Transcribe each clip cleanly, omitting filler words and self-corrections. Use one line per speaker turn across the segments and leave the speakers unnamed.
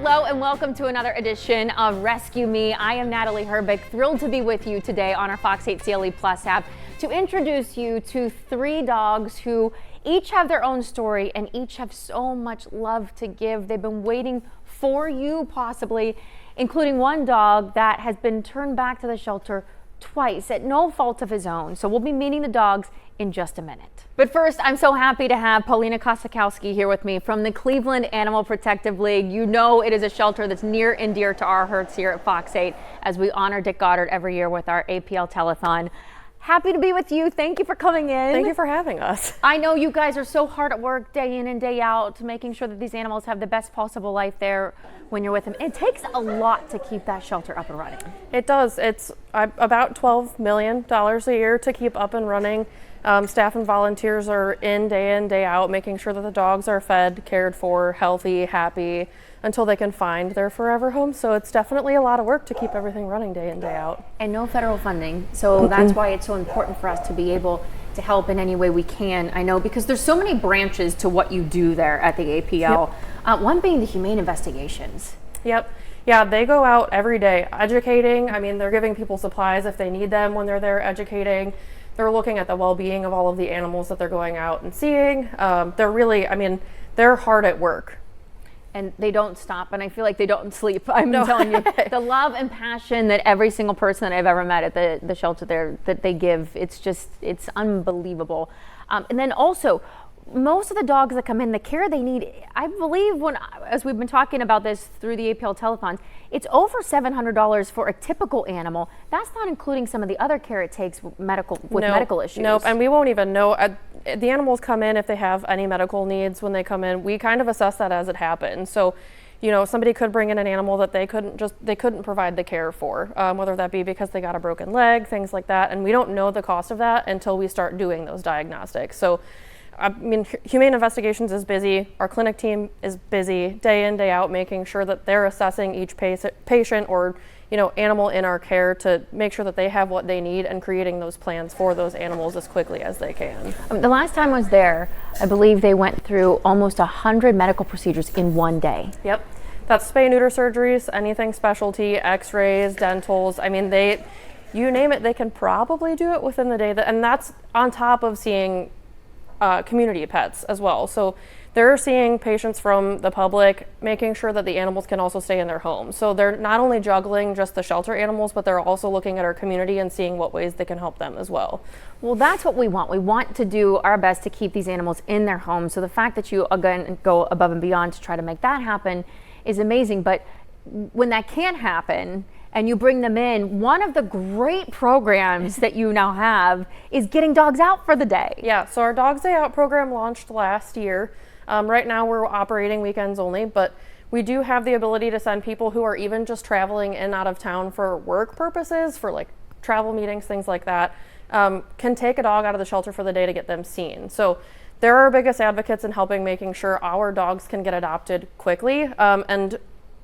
Hello and welcome to another edition of Rescue Me. I am Natalie Herbeck, thrilled to be with you today on our Fox 8 CLE Plus app to introduce you to 3 dogs who each have their own story and each have so much love to give. They've been waiting for you possibly, including one dog that has been turned back to the shelter twice at no fault of his own. So we'll be meeting the dogs in just a minute. But first, I'm so happy to have Paulina Kosakowski here with me from the Cleveland Animal Protective League. You know it is a shelter that's near and dear to our hearts here at Fox 8 as we honor Dick Goddard every year with our APL telethon. Happy to be with you. Thank you for coming in.
Thank you for having us.
I know you guys are so hard at work day in and day out making sure that these animals have the best possible life there when you're with them. It takes a lot to keep that shelter up and running.
It does. It's about $12 million a year to keep up and running. Staff and volunteers are in, day out, making sure that the dogs are fed, cared for, healthy, happy, until they can find their forever home. So it's definitely a lot of work to keep everything running day in, day out.
And no federal funding. So that's why it's so important for us to be able to help in any way we can. I know because there's so many branches to what you do there at the APL. Yep. One being the humane investigations.
Yep. Yeah, they go out every day educating. I mean, they're giving people supplies if they need them when they're there educating. They're looking at the well-being of all of the animals that they're going out and seeing. They're really, I mean, they're hard at work.
And they don't stop, and I feel like they don't sleep. I'm telling you, the love and passion that every single person that I've ever met at the shelter there, that they give, it's unbelievable. And then also, most of the dogs that come in, the care they need, I believe as we've been talking about this through the APL telethon, it's over $700 for a typical animal. That's not including some of the other care it takes with medical issues.
Nope, and we won't even know. The animals come in if they have any medical needs when they come in. We kind of assess that as it happens. So, you know, somebody could bring in an animal that they couldn't provide the care for, whether that be because they got a broken leg, things like that. And we don't know the cost of that until we start doing those diagnostics. So, I mean, Humane Investigations is busy. Our clinic team is busy day in, day out, making sure that they're assessing each patient or, you know, animal in our care to make sure that they have what they need and creating those plans for those animals as quickly as they can.
The last time I was there, I believe they went through almost 100 medical procedures in one day.
Yep. That's spay-neuter surgeries, anything specialty, x-rays, dentals. I mean, you name it, they can probably do it within the day. And that's on top of seeing community pets as well. So they're seeing patients from the public, making sure that the animals can also stay in their homes. So they're not only juggling just the shelter animals, but they're also looking at our community and seeing what ways they can help them as well.
Well, that's what we want. We want to do our best to keep these animals in their homes. So the fact that you again go above and beyond to try to make that happen is amazing. But when that can't happen, and you bring them in, one of the great programs that you now have is getting dogs out for the day.
Yeah, so our Dogs Day Out program launched last year. Right now we're operating weekends only, but we do have the ability to send people who are even just traveling in and out of town for work purposes, for like travel meetings, things like that, can take a dog out of the shelter for the day to get them seen. So they're our biggest advocates in helping making sure our dogs can get adopted quickly. And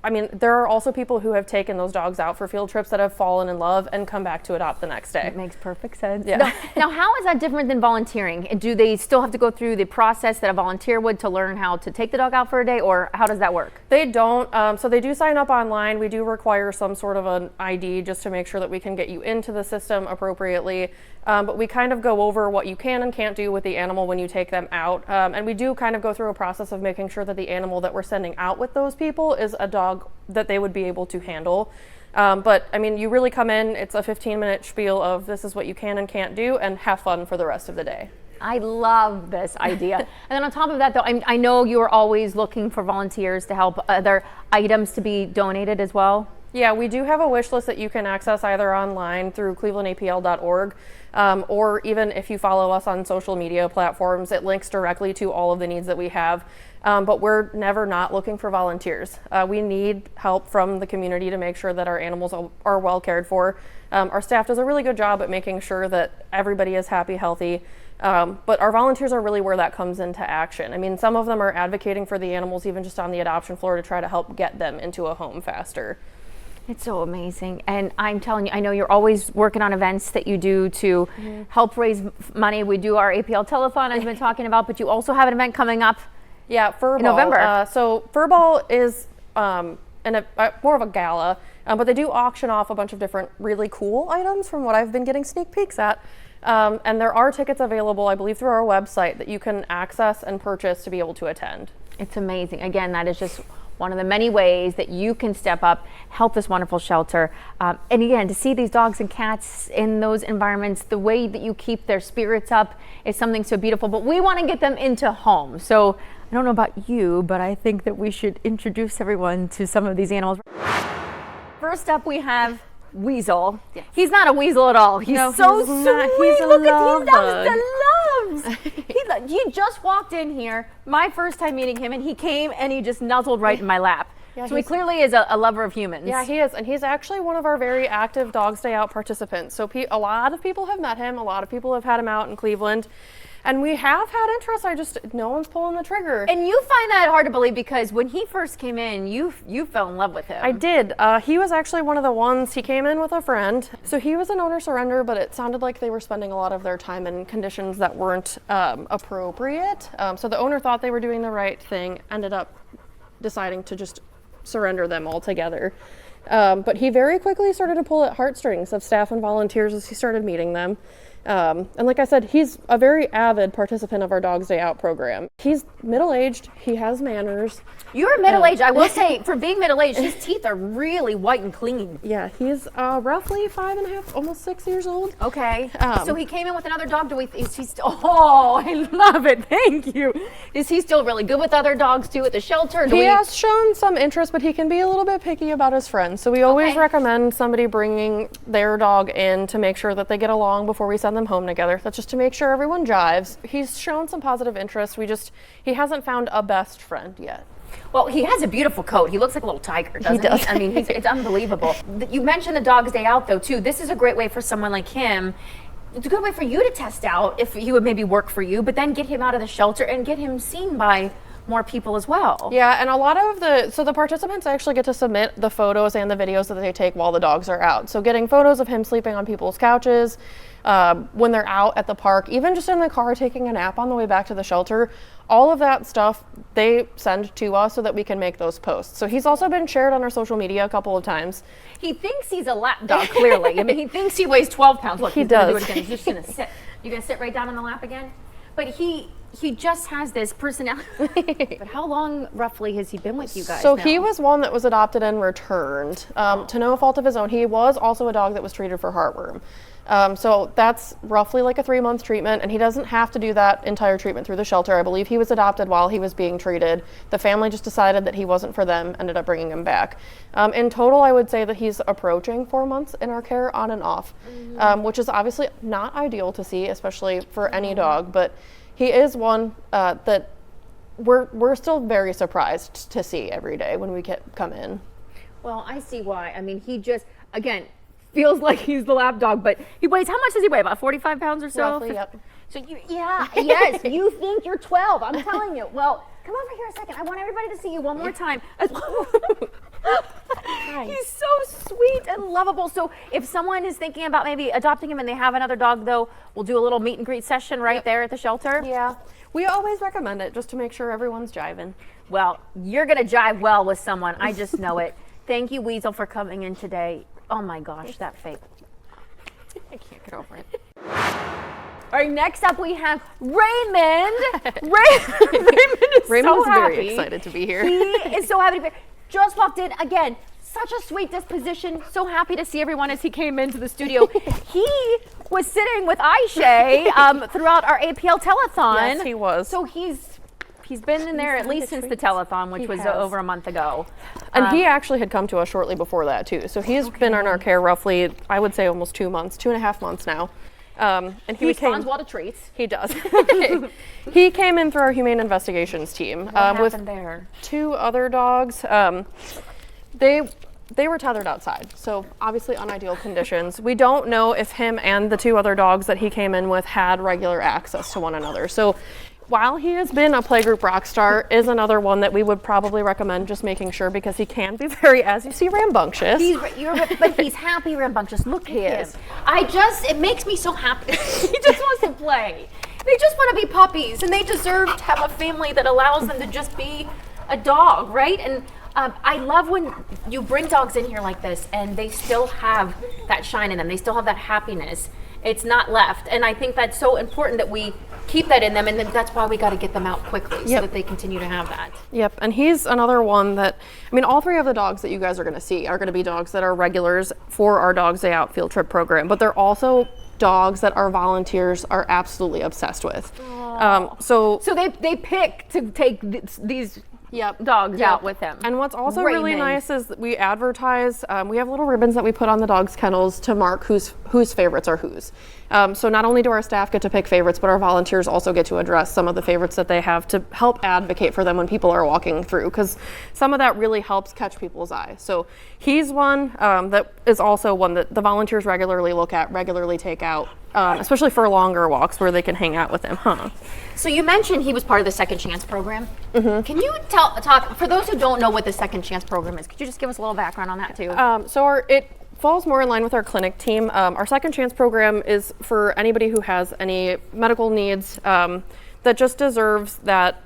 I mean, there are also people who have taken those dogs out for field trips that have fallen in love and come back to adopt the next day.
It makes perfect sense.
Yeah.
Now, how is that different than volunteering? Do they still have to go through the process that a volunteer would to learn how to take the dog out for a day, or how does that work?
They don't. So they do sign up online. We do require some sort of an ID just to make sure that we can get you into the system appropriately. But we kind of go over what you can and can't do with the animal when you take them out. And we do kind of go through a process of making sure that the animal that we're sending out with those people is a dog that they would be able to handle. But I mean, you really come in, it's a 15-minute spiel of this is what you can and can't do, and have fun for the rest of the day.
I love this idea. And then on top of that, though, I know you are always looking for volunteers to help other items to be donated as well.
Yeah, we do have a wish list that you can access either online through clevelandapl.org, or even if you follow us on social media platforms, it links directly to all of the needs that we have. But we're never not looking for volunteers. We need help from the community to make sure that our animals are well cared for. Our staff does a really good job at making sure that everybody is happy, healthy. But our volunteers are really where that comes into action. I mean, some of them are advocating for the animals even just on the adoption floor to try to help get them into a home faster.
It's so amazing. And I'm telling you, I know you're always working on events that you do to help raise money. We do our APL telethon I've been talking about, but you also have an event coming up
Furball.
in November.
So Furball is and more of a gala, but they do auction off a bunch of different really cool items from what I've been getting sneak peeks at. And there are tickets available, I believe, through our website that you can access and purchase to be able to attend.
It's amazing. Again, that is just one of the many ways that you can step up, help this wonderful shelter. And again, to see these dogs and cats in those environments, the way that you keep their spirits up is something so beautiful. But we want to get them into homes. So I don't know about you, but I think that we should introduce everyone to some of these animals. First up, we have Weasel. Yes. He's not a weasel at all. He's so sweet.
He's a
Look at
love
he
bug.
loves the loves. He just walked in here, my first time meeting him, and he came and he just nuzzled right in my lap. Yeah, so he clearly is a lover of humans.
Yeah, he is. And he's actually one of our very active Dogs Day Out participants. So a lot of people have met him. A lot of people have had him out in Cleveland. And we have had interest. No one's pulling the trigger.
And you find that hard to believe because when he first came in, you fell in love with him.
I did. He was actually one of the ones, he came in with a friend. So he was an owner surrender, but it sounded like they were spending a lot of their time in conditions that weren't appropriate. So the owner thought they were doing the right thing, ended up deciding to just surrender them altogether. But he very quickly started to pull at heartstrings of staff and volunteers as he started meeting them. And like I said, he's a very avid participant of our Dogs Day Out program. He's middle-aged, he has manners.
You're middle-aged. I will say, for being middle-aged, his teeth are really white and clean.
Yeah, he's roughly 5.5, almost 6 years old.
Okay. So he came in with another dog. Is he still? Oh, I love it. Thank you. Is he still really good with other dogs too at the shelter?
He has shown some interest, but he can be a little bit picky about his friends. So we always recommend somebody bringing their dog in to make sure that they get along before we send them home together. That's just to make sure everyone jives. He's shown some positive interest. He hasn't found a best friend yet.
Well, he has a beautiful coat. He looks like a little tiger, doesn't he?
Does.
I mean, it's unbelievable. You mentioned the Dogs Day Out, though, too. This is a great way for someone like him. It's a good way for you to test out if he would maybe work for you, but then get him out of the shelter and get him seen by more people as well.
Yeah, and a lot of the participants actually get to submit the photos and the videos that they take while the dogs are out. So getting photos of him sleeping on people's couches, when they're out at the park, even just in the car taking a nap on the way back to the shelter, all of that stuff they send to us so that we can make those posts. So he's also been shared on our social media a couple of times.
He thinks he's a lap dog, clearly. I mean, he thinks he weighs 12 pounds. Look,
he
he's
does.
Gonna do it again. He's just going to sit. You going to sit right down on the lap again? But he just has this personality. But how long, roughly, has he been with you guys
So
now?
he was one that was adopted and returned to no fault of his own. He was also a dog that was treated for heartworm. So that's roughly like a 3-month treatment, and he doesn't have to do that entire treatment through the shelter. I believe he was adopted while he was being treated. The family just decided that he wasn't for them, ended up bringing him back. In total, I would say that he's approaching 4 months in our care on and off, which is obviously not ideal to see, especially for any dog, but he is one that we're still very surprised to see every day when we come in.
Well, I see why. I mean, he just, again, feels like he's the lap dog, but he weighs, how much does he weigh? About 45 pounds or so?
Roughly, yep.
So yes, you think you're 12. I'm telling you. Well, come over here a second. I want everybody to see you one more time. He's so sweet and lovable. So if someone is thinking about maybe adopting him and they have another dog, though, we'll do a little meet and greet session right there at the shelter.
Yeah, we always recommend it just to make sure everyone's jiving.
Well, you're going to jive well with someone. I just know it. Thank you, Weasel, for coming in today. Oh my gosh, that fake.
I can't get over it.
All right, next up we have Raymond. Raymond is
Raymond's
so happy.
very excited to be here.
He is so happy to be here. Just walked in again. Such a sweet disposition. So happy to see everyone as he came into the studio. He was sitting with Aisha throughout our APL telethon.
Yes, he was.
So he's been in there at least since the telethon, which was over a month ago.
And he actually had come to us shortly before that too. So he's been in our care roughly, I would say almost 2 months, 2.5 months now. And
he responds well to treats.
He does. He came in through our humane investigations team
What happened
with
there?
2 other dogs. They were tethered outside, so obviously unideal conditions. We don't know if him and the 2 other dogs that he came in with had regular access to one another. So while he has been a playgroup rock star, is another one that we would probably recommend just making sure, because he can be very, as you see, rambunctious.
But he's happy rambunctious. Look at him. It makes me so happy. He just wants to play. They just want to be puppies, and they deserve to have a family that allows them to just be a dog, right? And I love when you bring dogs in here like this and they still have that shine in them. They still have that happiness. It's not left. And I think that's so important that we keep that in them, and then that's why we got to get them out quickly so that they continue to have that.
Yep, and he's another one that, I mean, all three of the dogs that you guys are going to see are going to be dogs that are regulars for our Dogs Day Out field trip program, but they're also dogs that our volunteers are absolutely obsessed with. So
they pick to take these dogs out with them.
And what's also really nice is that we advertise, we have little ribbons that we put on the dogs' kennels to mark whose favorites are whose. So not only do our staff get to pick favorites, but our volunteers also get to address some of the favorites that they have to help advocate for them when people are walking through, because some of that really helps catch people's eye. So he's one that is also one that the volunteers regularly look at, regularly take out, especially for longer walks where they can hang out with him.
So you mentioned he was part of the Second Chance program. Can you talk, for those who don't know what the Second Chance program is, could you just give us a little background on that too?
It falls more in line with our clinic team. Our Second Chance program is for anybody who has any medical needs that just deserves that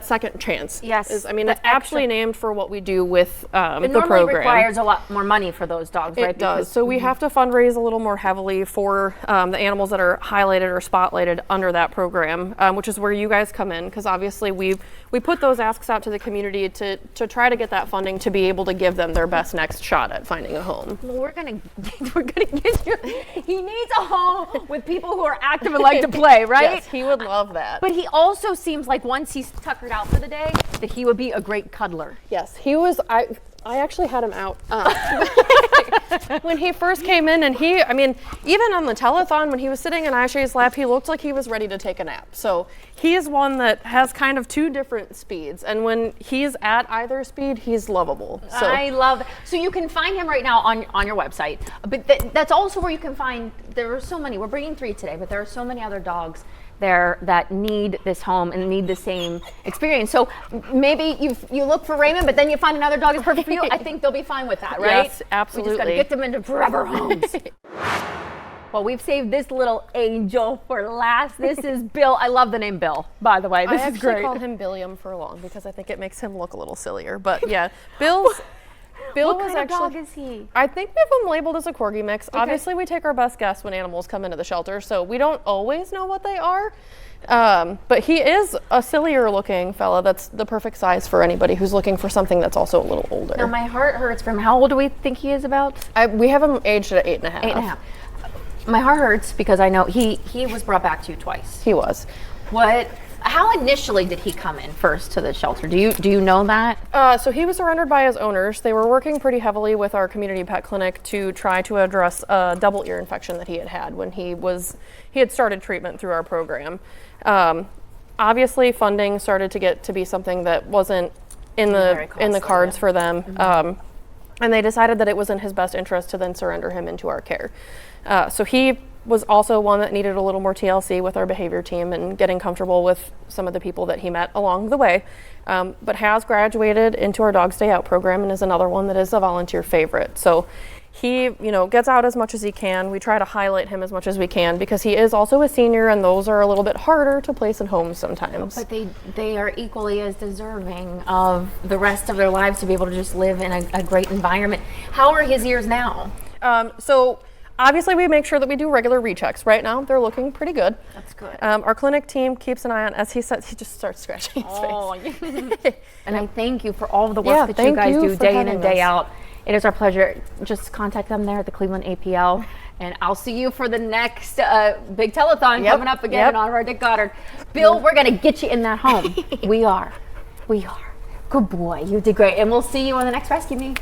second chance.
Yes.
It's actually named for what we do with the program.
It normally requires a lot more money for those dogs, right?
It does. So we have to fundraise a little more heavily for the animals that are highlighted or spotlighted under that program, which is where you guys come in, because obviously we put those asks out to the community to try to get that funding to be able to give them their best next shot at finding a home.
Well, we're gonna get you. He needs a home with people who are active and like to play, right?
Yes, he would love that.
But he also seems like once he's tuckered out for the day, that he would be a great cuddler.
Yes, he was. I actually had him out when he first came in, and even on the telethon when he was sitting in Aisha's lap, he looked like he was ready to take a nap. So he is one that has kind of two different speeds, and when he's at either speed, he's lovable. So
I love that. So you can find him right now on your website, but that's also where you can find. There are so many. We're bringing 3 today, but there are so many other dogs there that need this home and need the same experience. So maybe you look for Raymond, but then you find another dog that's perfect for you. I think they'll be fine with that, right?
Yes, absolutely.
We just got to get them into forever homes. Well, we've saved this little angel for last. This is Bill. I love the name Bill, by the way. This is great.
I actually call him Billiam for long because I think it makes him look a little sillier. But yeah, Bill
what
was
kind of
actually,
dog is he?
I think we have him labeled as a corgi mix. Okay. Obviously, we take our best guess when animals come into the shelter, so we don't always know what they are. But he is a sillier looking fella that's the perfect size for anybody who's looking for something that's also a little older.
Now, my heart hurts from how old do we think he is about?
We have him aged at 8.5.
8.5. My heart hurts because I know he was brought back to you twice.
He was.
How initially did he come in first to the shelter? Do you know that?
So he was surrendered by his owners. They were working pretty heavily with our community pet clinic to try to address a double ear infection that he had when he had started treatment through our program. Obviously, funding started to get to be something that wasn't in the cards for them, and they decided that it was in his best interest to then surrender him into our care. So he was also one that needed a little more TLC with our behavior team and getting comfortable with some of the people that he met along the way, but has graduated into our Dogs Day Out program and is another one that is a volunteer favorite. So he, gets out as much as he can. We try to highlight him as much as we can because he is also a senior, and those are a little bit harder to place in homes sometimes.
But they are equally as deserving of the rest of their lives to be able to just live in a great environment. How are his ears now?
So obviously we make sure that we do regular rechecks. Right now they're looking pretty good.
That's good.
Our clinic team keeps an eye on, as he says, he just starts scratching his face.
And I thank you for all of the work that you guys do day in and day out. It is our pleasure. Just contact them there at the Cleveland APL. And I'll see you for the next big telethon coming up again in honor of our Dick Goddard. Bill, we're going to get you in that home. We are. Good boy. You did great. And we'll see you on the next Rescue Me.